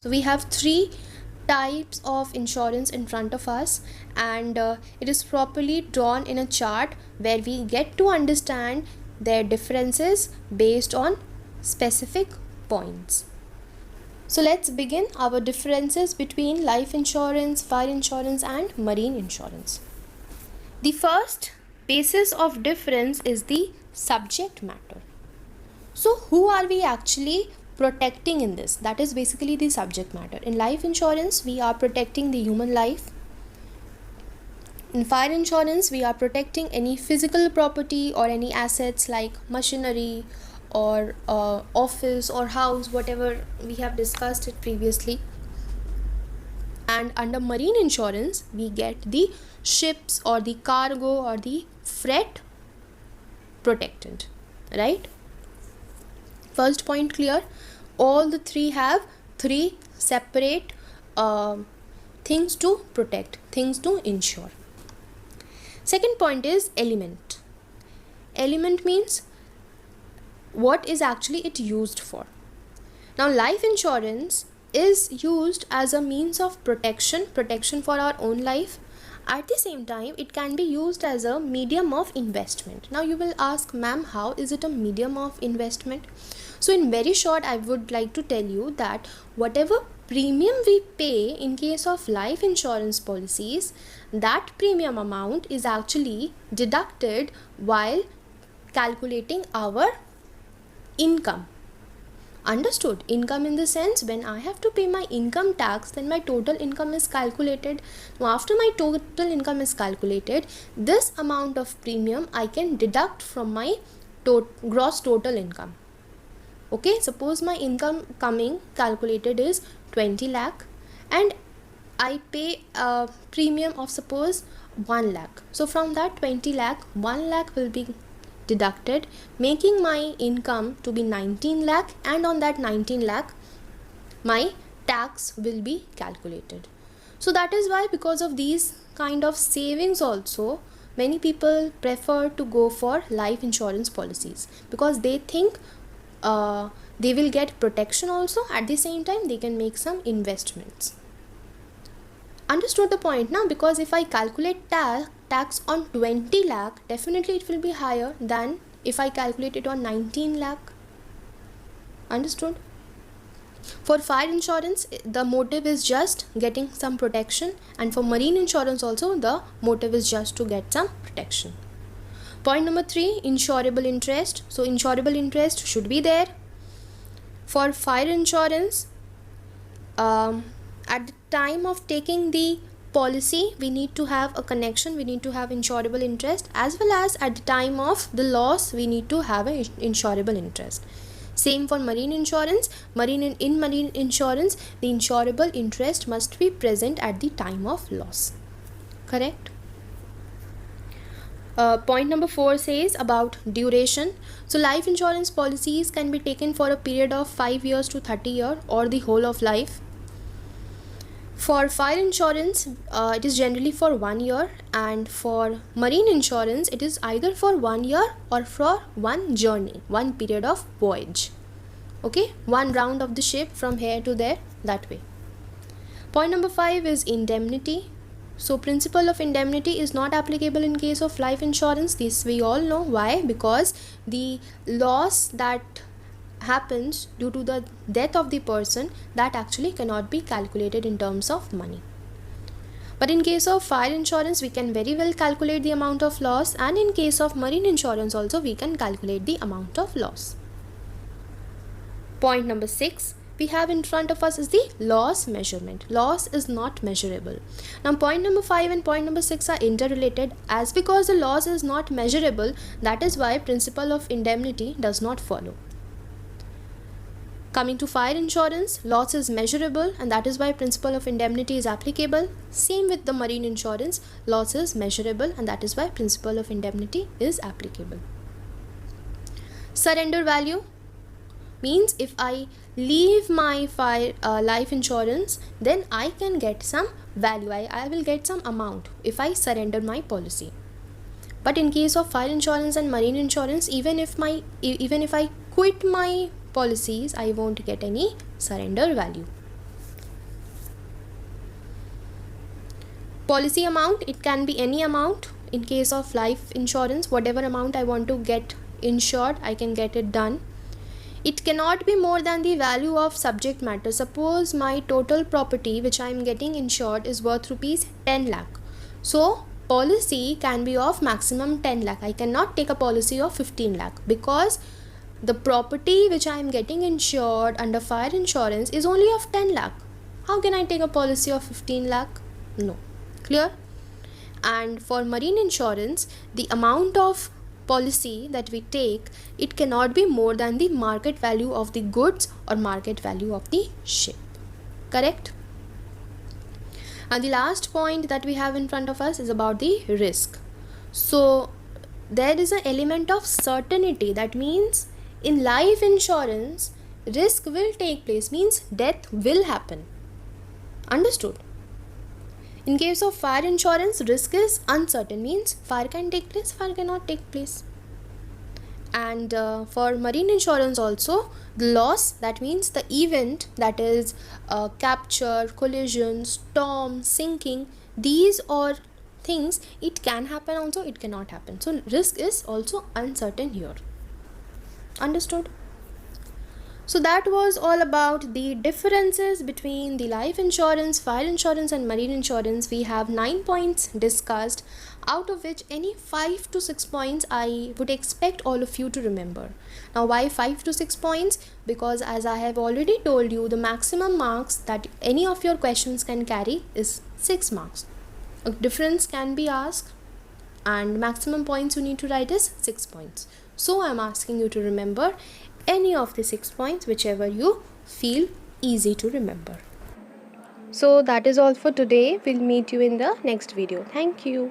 So we have three types of insurance in front of us, and it is properly drawn in a chart where we get to understand their differences based on specific points. So let's begin our differences between life insurance, fire insurance and marine insurance. The first basis of difference is the subject matter. So who are we actually protecting in this? That is basically the subject matter. In life insurance, we are protecting the human life. In fire insurance, we are protecting any physical property or any assets like machinery or office or house, whatever we have discussed it previously. And under marine insurance, we get the ships or the cargo or the freight protected, right? First point clear. All the three have three separate things to protect, things to insure. Second point is element. Element means what is actually it used for. Now life insurance is used as a means of protection for our own life. At the same time, it can be used as a medium of investment. Now you will ask, ma'am, how is it a medium of investment? So in very short, I would like to tell you that whatever premium we pay in case of life insurance policies, that premium amount is actually deducted while calculating our income. Understood? Income in the sense, when I have to pay my income tax, then my total income is calculated. Now after my total income is calculated, this amount of premium I can deduct from my gross total income. Okay, suppose my income coming calculated is 20 lakh and I pay a premium of suppose 1 lakh. So from that 20 lakh, 1 lakh will be deducted, making my income to be 19 lakh, and on that 19 lakh my tax will be calculated. So that is why, because of these kind of savings also, many people prefer to go for life insurance policies, because they think they will get protection also, at the same time they can make some investments. Understood the point now? Because if I calculate tax on 20 lakh, definitely it will be higher than if I calculate it on 19 lakh. Understood? For fire insurance, the motive is just getting some protection, and for marine insurance also, the motive is just to get some protection. Point number 3, insurable interest. So insurable interest should be there. For fire insurance, at the time of taking the policy, we need to have a connection, we need to have insurable interest, as well as at the time of the loss, we need to have an insurable interest. Same for marine insurance. In marine insurance, the insurable interest must be present at the time of loss. Correct? Point number 4 says about duration. So life insurance policies can be taken for a period of 5 years to 30 years or the whole of life. For fire insurance, it is generally for 1 year, and for marine insurance, it is either for 1 year or for one journey, one period of voyage. Okay, one round of the ship from here to there, that way. Point number 5 is indemnity. So principle of indemnity is not applicable in case of life insurance. This we all know. Why? Because the loss that happens due to the death of the person, that actually cannot be calculated in terms of money. But in case of fire insurance, we can very well calculate the amount of loss, and in case of marine insurance also, we can calculate the amount of loss. Point number 6 we have in front of us is the loss measurement. Loss is not measurable. Now point number 5 and point number 6 are interrelated, as because the loss is not measurable, that is why principle of indemnity does not follow. Coming to fire insurance, loss is measurable, and that is why principle of indemnity is applicable. Same with the marine insurance, loss is measurable, and that is why principle of indemnity is applicable. Surrender value means if I leave my life insurance, then I can get some value, I will get some amount if I surrender my policy. But in case of fire insurance and marine insurance, even if I quit my policies, I won't get any surrender value. Policy amount, it can be any amount. In case of life insurance, whatever amount I want to get insured, I can get it done. It cannot be more than the value of subject matter. Suppose my total property which I am getting insured is worth rupees 10 lakh. So policy can be of maximum 10 lakh. I cannot take a policy of 15 lakh because the property which I am getting insured under fire insurance is only of 10 lakh. How can I take a policy of 15 lakh? No. Clear? And for marine insurance, the amount of policy that we take, it cannot be more than the market value of the goods or market value of the ship. Correct? And the last point that we have in front of us is about the risk. So there is an element of certainty. That means in life insurance, risk will take place, means death will happen. Understood? In case of fire insurance, risk is uncertain, means fire can take place, fire cannot take place. And for marine insurance also, the loss, that means the event, that is capture, collision, storm, sinking, these are things, it can happen also, it cannot happen. So risk is also uncertain here. Understood? So that was all about the differences between the life insurance, fire insurance and marine insurance. We have 9 points discussed, out of which any 5 to 6 points I would expect all of you to remember. Now why 5 to 6 points? Because as I have already told you, the maximum marks that any of your questions can carry is 6 marks. A difference can be asked and maximum points you need to write is 6 points. So I am asking you to remember any of the 6 points, whichever you feel easy to remember. So that is all for today. We'll meet you in the next video. Thank you.